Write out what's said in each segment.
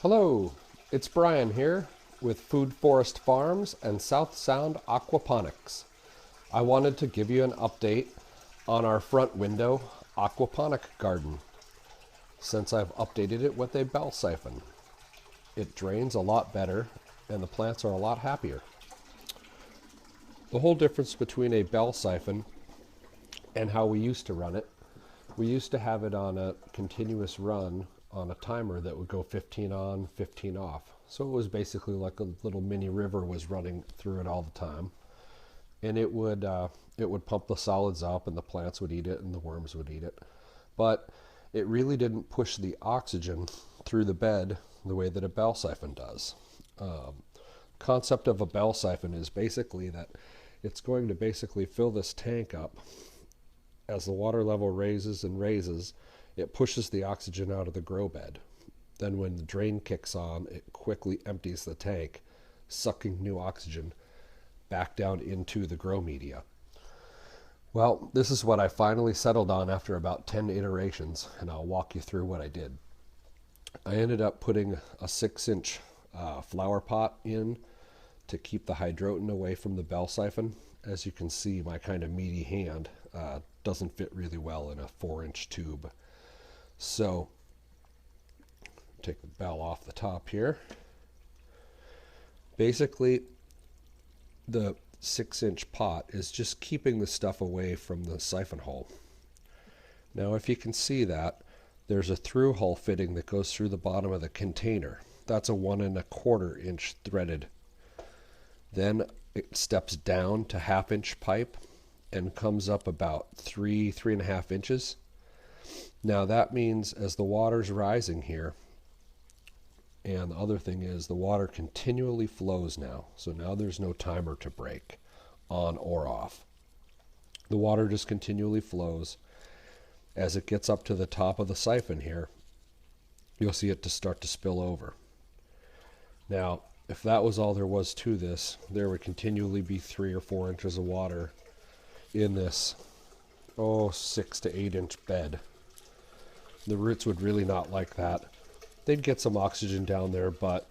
Hello, it's Brian here with Food Forest Farms and South Sound Aquaponics. I wanted to give you an update on our front window aquaponic garden since I've updated it with a bell siphon. It drains a lot better and the plants are a lot happier. The whole difference between a bell siphon and how we used to run it, we used to have it on a continuous run on a timer that would go 15 on, 15 off. So it was basically like a little mini river was running through it all the time. And it would pump the solids up and the plants would eat it and the worms would eat it. But it really didn't push the oxygen through the bed the way that a bell siphon does. Concept of a bell siphon is basically that it's going to basically fill this tank up. As the water level raises and raises, it pushes the oxygen out of the grow bed. Then when the drain kicks on, it quickly empties the tank, sucking new oxygen back down into the grow media. Well, this is what I finally settled on after about 10 iterations, and I'll walk you through what I did. I ended up putting a 6-inch flower pot in to keep the hydroton away from the bell siphon. As you can see, my kind of meaty hand doesn't fit really well in a 4-inch tube. So, take the bell off the top here. Basically, the 6-inch pot is just keeping the stuff away from the siphon hole. Now, if you can see that, there's a through hole fitting that goes through the bottom of the container. That's a 1¼ inch threaded. Then it steps down to 1/2-inch pipe and comes up about 3.5 inches. Now that means as the water's rising here, and the other thing is the water continually flows now. So now there's no timer to break on or off. The water just continually flows. As it gets up to the top of the siphon here, you'll see it to start to spill over. Now, if that was all there was to this, there would continually be 3 or 4 inches of water in this 6 to 8-inch bed. The roots would really not like that. They'd get some oxygen down there, but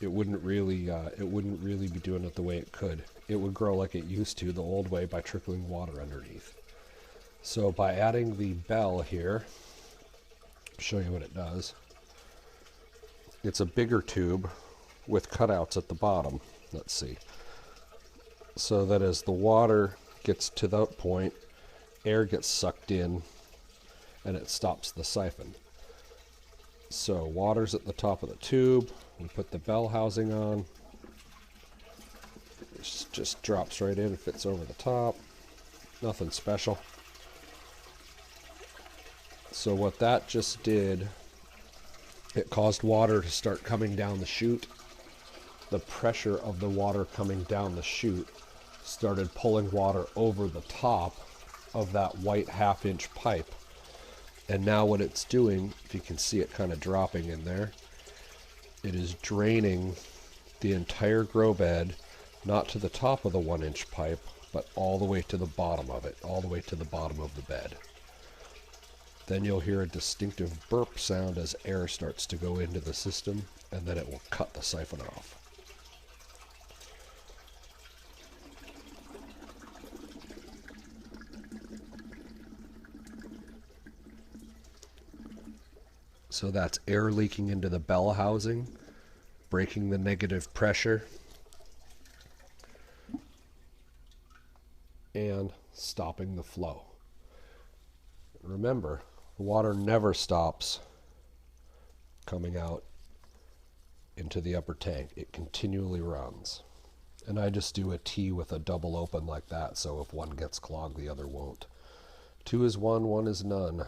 it wouldn't really be doing it the way it could. It would grow like it used to the old way by trickling water underneath. So by adding the bell here, I'll show you what it does. It's a bigger tube with cutouts at the bottom. Let's see. So that as the water gets to that point, air gets sucked in and it stops the siphon. So water's at the top of the tube. We put the bell housing on. It just drops right in, fits over the top. Nothing special. So what that just did, it caused water to start coming down the chute. The pressure of the water coming down the chute started pulling water over the top of that white 1/2-inch pipe. And now what it's doing, if you can see it kind of dropping in there, it is draining the entire grow bed, not to the top of the 1-inch pipe, but all the way to the bottom of it, all the way to the bottom of the bed. Then you'll hear a distinctive burp sound as air starts to go into the system, and then it will cut the siphon off. So that's air leaking into the bell housing, breaking the negative pressure, and stopping the flow. Remember, the water never stops coming out into the upper tank. It continually runs. And I just do a T with a double open like that, so if one gets clogged, the other won't. 2 is 1, 1 is none.